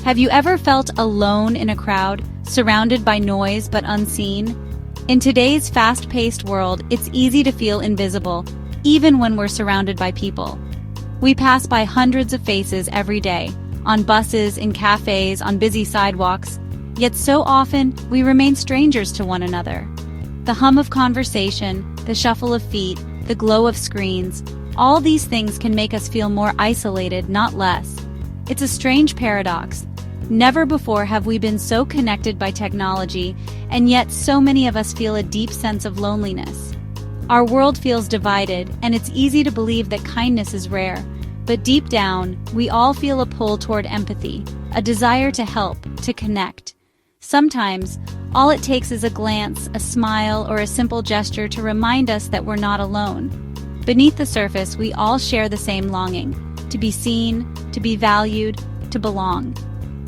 Have you ever felt alone in a crowd, surrounded by noise but unseen? In today's fast-paced world, it's easy to feel invisible, even when we're surrounded by people. We pass by hundreds of faces every day, on buses, in cafes, on busy sidewalks, yet so often we remain strangers to one another. The hum of conversation, the shuffle of feet, the glow of screens, all these things can make us feel more isolated, not less. It's a strange paradox. Never before have we been so connected by technology, and yet so many of us feel a deep sense of loneliness. Our world feels divided, and it's easy to believe that kindness is rare. But deep down, we all feel a pull toward empathy, a desire to help, to connect. Sometimes, all it takes is a glance, a smile, or a simple gesture to remind us that we're not alone. Beneath the surface, we all share the same longing, to be seen, to be valued, to belong.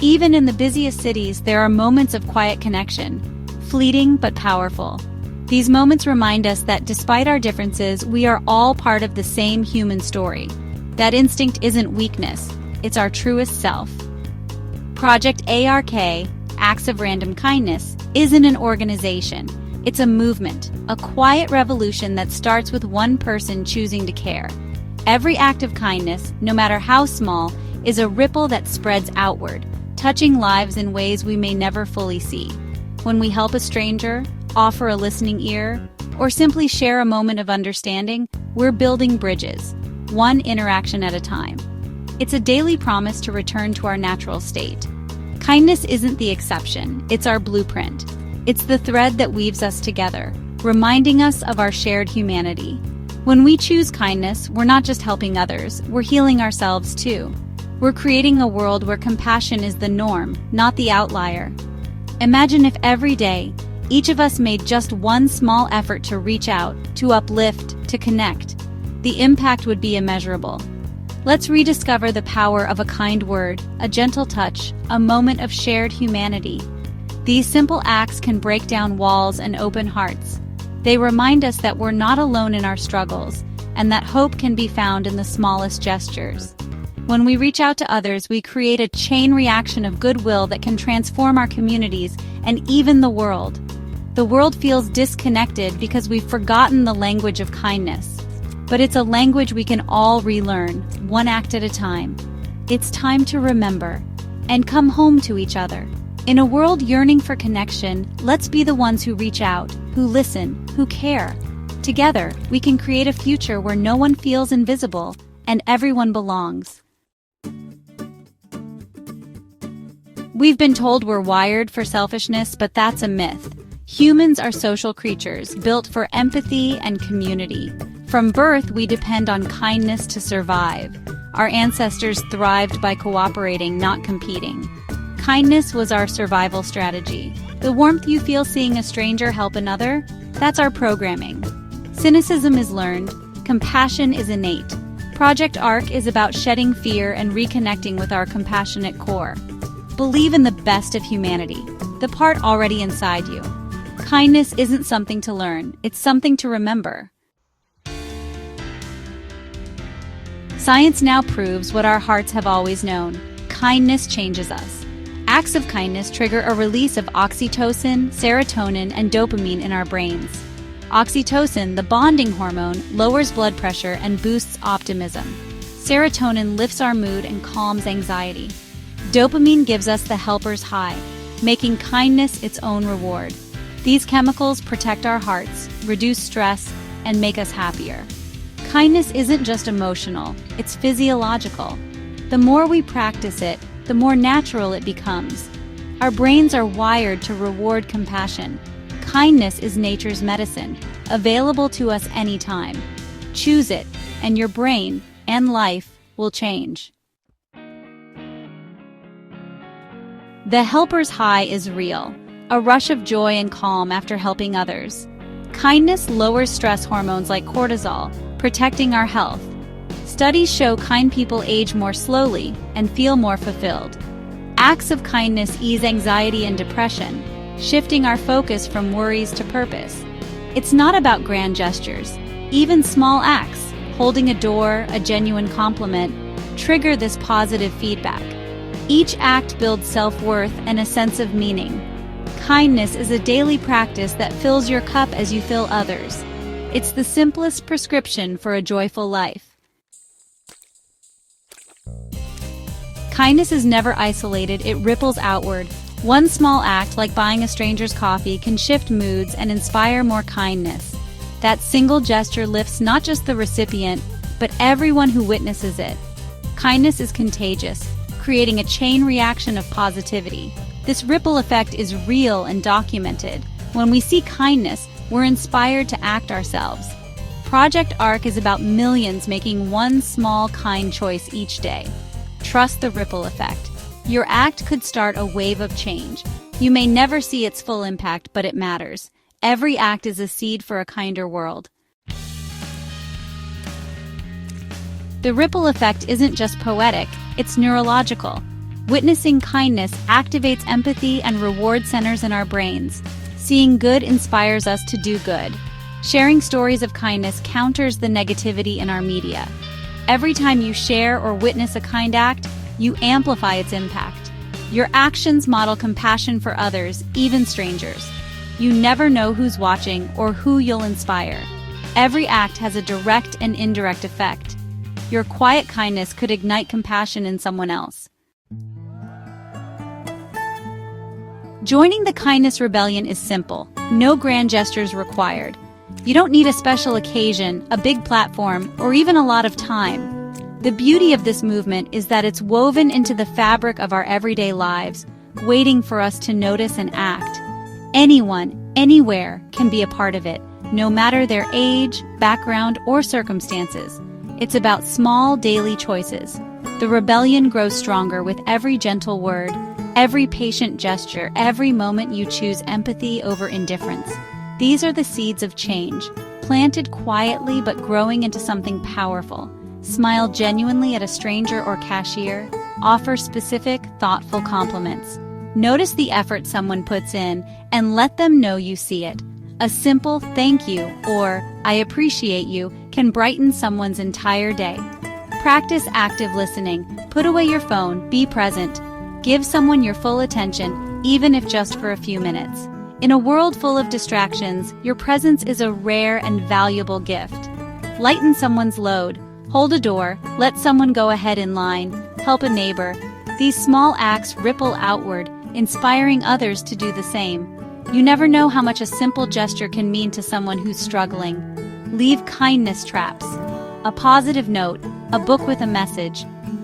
Even in the busiest cities, there are moments of quiet connection, fleeting but powerful. These moments remind us that despite our differences, we are all part of the same human story. That instinct isn't weakness, it's our truest self. Project A.R.K, Acts of Random Kindness, isn't an organization. It's a movement, a quiet revolution that starts with one person choosing to care. Every act of kindness, no matter how small, is a ripple that spreads outward, touching lives in ways we may never fully see. When we help a stranger, offer a listening ear, or simply share a moment of understanding, we're building bridges, one interaction at a time. It's a daily promise to return to our natural state. Kindness isn't the exception, it's our blueprint. It's the thread that weaves us together, reminding us of our shared humanity. When we choose kindness, we're not just helping others, we're healing ourselves too. We're creating a world where compassion is the norm, not the outlier. Imagine if every day, each of us made just one small effort to reach out, to uplift, to connect. The impact would be immeasurable. Let's rediscover the power of a kind word, a gentle touch, a moment of shared humanity. These simple acts can break down walls and open hearts. They remind us that we're not alone in our struggles, and that hope can be found in the smallest gestures. When we reach out to others, we create a chain reaction of goodwill that can transform our communities and even the world. The world feels disconnected because we've forgotten the language of kindness. But it's a language we can all relearn, one act at a time. It's time to remember and come home to each other. In a world yearning for connection, let's be the ones who reach out, who listen, who care. Together, we can create a future where no one feels invisible and everyone belongs. We've been told we're wired for selfishness, but that's a myth. Humans are social creatures, built for empathy and community. From birth, we depend on kindness to survive. Our ancestors thrived by cooperating, not competing. Kindness was our survival strategy. The warmth you feel seeing a stranger help another, that's our programming. Cynicism is learned. Compassion is innate. Project A.R.K is about shedding fear and reconnecting with our compassionate core. Believe in the best of humanity, the part already inside you. Kindness isn't something to learn, it's something to remember. Science now proves what our hearts have always known. Kindness changes us. Acts of kindness trigger a release of oxytocin, serotonin, and dopamine in our brains. Oxytocin, the bonding hormone, lowers blood pressure and boosts optimism. Serotonin lifts our mood and calms anxiety. Dopamine gives us the helper's high, making kindness its own reward. These chemicals protect our hearts, reduce stress, and make us happier. Kindness isn't just emotional, it's physiological. The more we practice it, the more natural it becomes. Our brains are wired to reward compassion. Kindness is nature's medicine, available to us anytime. Choose it, and your brain and life will change. The helper's high is real, a rush of joy and calm after helping others. Kindness lowers stress hormones like cortisol, protecting our health. Studies show kind people age more slowly and feel more fulfilled. Acts of kindness ease anxiety and depression, shifting our focus from worries to purpose. It's not about grand gestures. Even small acts, holding a door, a genuine compliment, trigger this positive feedback. Each act builds self-worth and a sense of meaning. Kindness is a daily practice that fills your cup as you fill others. It's the simplest prescription for a joyful life. Kindness is never isolated, it ripples outward. One small act, like buying a stranger's coffee, can shift moods and inspire more kindness. That single gesture lifts not just the recipient, but everyone who witnesses it. Kindness is contagious, creating a chain reaction of positivity. This ripple effect is real and documented. When we see kindness, we're inspired to act ourselves. Project A.R.K is about millions making one small kind choice each day. Trust the ripple effect. Your act could start a wave of change. You may never see its full impact, but it matters. Every act is a seed for a kinder world. The ripple effect isn't just poetic, it's neurological. Witnessing kindness activates empathy and reward centers in our brains. Seeing good inspires us to do good. Sharing stories of kindness counters the negativity in our media. Every time you share or witness a kind act, you amplify its impact. Your actions model compassion for others, even strangers. You never know who's watching or who you'll inspire. Every act has a direct and indirect effect. Your quiet kindness could ignite compassion in someone else. Joining the kindness rebellion is simple. No grand gestures required. You don't need a special occasion, a big platform, or even a lot of time. The beauty of this movement is that it's woven into the fabric of our everyday lives, waiting for us to notice and act. Anyone, anywhere, can be a part of it, no matter their age, background, or circumstances. It's about small, daily choices. The rebellion grows stronger with every gentle word, every patient gesture, every moment you choose empathy over indifference. These are the seeds of change, planted quietly but growing into something powerful. Smile genuinely at a stranger or cashier. Offer specific, thoughtful compliments. Notice the effort someone puts in and let them know you see it. A simple thank you or I appreciate you can brighten someone's entire day. Practice active listening. Put away your phone, be present. Give someone your full attention, even if just for a few minutes. In a world full of distractions, your presence is a rare and valuable gift. Lighten someone's load. Hold a door, let someone go ahead in line, help a neighbor. These small acts ripple outward, inspiring others to do the same. You never know how much a simple gesture can mean to someone who's struggling. Leave kindness traps. A positive note, a book with a message.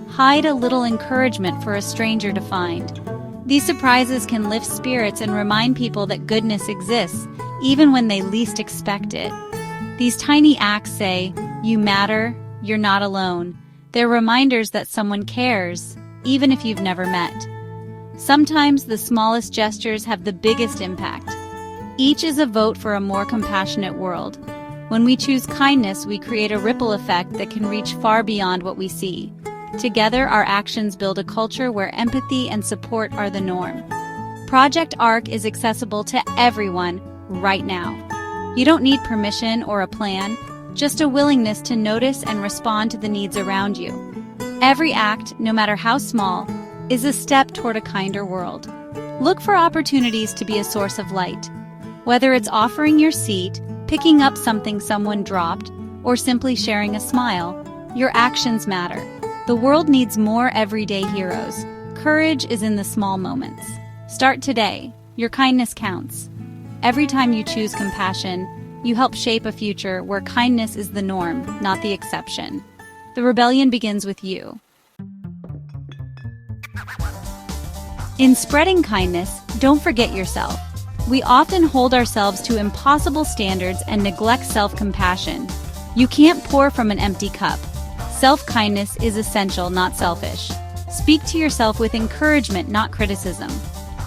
Hide a little encouragement for a stranger to find. These surprises can lift spirits and remind people that goodness exists, even when they least expect it. These tiny acts say, you matter, you're not alone. They're reminders that someone cares, even if you've never met. Sometimes the smallest gestures have the biggest impact. Each is a vote for a more compassionate world. When we choose kindness, we create a ripple effect that can reach far beyond what we see. Together, our actions build a culture where empathy and support are the norm. Project A.R.K is accessible to everyone right now. You don't need permission or a plan, just a willingness to notice and respond to the needs around you. Every act, no matter how small, is a step toward a kinder world. Look for opportunities to be a source of light. Whether it's offering your seat, picking up something someone dropped, or simply sharing a smile, your actions matter. The world needs more everyday heroes. Courage is in the small moments. Start today. Your kindness counts. Every time you choose compassion, you help shape a future where kindness is the norm, not the exception. The rebellion begins with you. In spreading kindness, don't forget yourself. We often hold ourselves to impossible standards and neglect self-compassion. You can't pour from an empty cup. Self-kindness is essential, not selfish. Speak to yourself with encouragement, not criticism.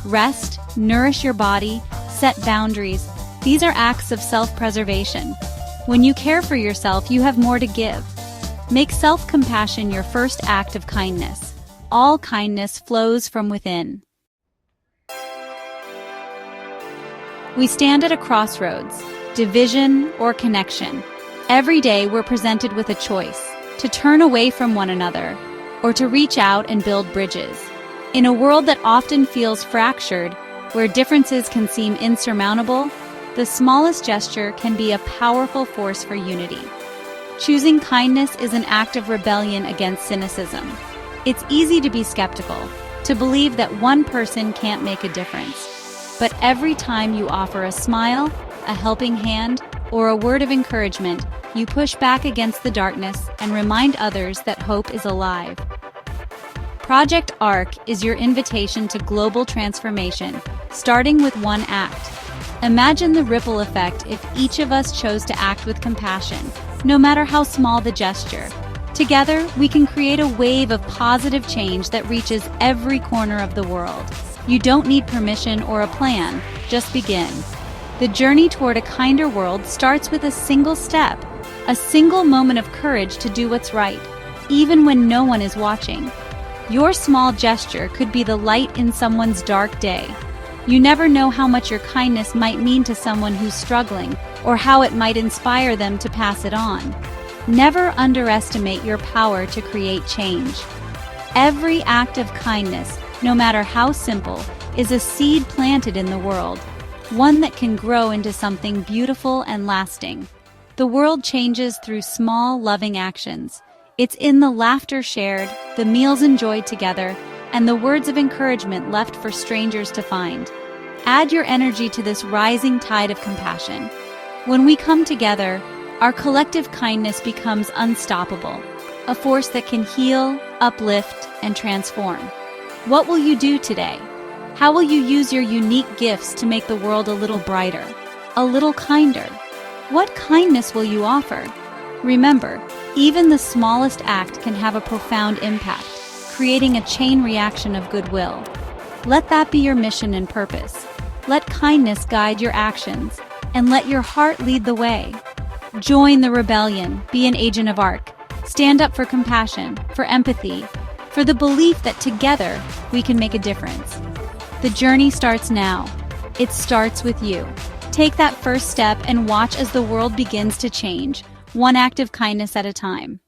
Rest, nourish your body, set boundaries. These are acts of self-preservation. When you care for yourself, you have more to give. Make self-compassion your first act of kindness. All kindness flows from within. We stand at a crossroads, division or connection. Every day we're presented with a choice, to turn away from one another, or to reach out and build bridges. In a world that often feels fractured, where differences can seem insurmountable, the smallest gesture can be a powerful force for unity. Choosing kindness is an act of rebellion against cynicism. It's easy to be skeptical, to believe that one person can't make a difference. But every time you offer a smile, a helping hand, or a word of encouragement, you push back against the darkness and remind others that hope is alive. Project A.R.K is your invitation to global transformation, starting with one act. Imagine the ripple effect if each of us chose to act with compassion, no matter how small the gesture. Together, we can create a wave of positive change that reaches every corner of the world. You don't need permission or a plan, just begin. The journey toward a kinder world starts with a single step, a single moment of courage to do what's right, even when no one is watching. Your small gesture could be the light in someone's dark day. You never know how much your kindness might mean to someone who's struggling, or how it might inspire them to pass it on. Never underestimate your power to create change. Every act of kindness, no matter how simple, is a seed planted in the world, one that can grow into something beautiful and lasting. The world changes through small, loving actions. It's in the laughter shared, the meals enjoyed together, and the words of encouragement left for strangers to find. Add your energy to this rising tide of compassion. When we come together, our collective kindness becomes unstoppable, a force that can heal, uplift, and transform. What will you do today? How will you use your unique gifts to make the world a little brighter, a little kinder? What kindness will you offer? Remember, even the smallest act can have a profound impact, creating a chain reaction of goodwill. Let that be your mission and purpose. Let kindness guide your actions, and let your heart lead the way. Join the rebellion, be an agent of A.R.K. Stand up for compassion, for empathy, for the belief that together we can make a difference. The journey starts now. It starts with you. Take that first step and watch as the world begins to change, one act of kindness at a time.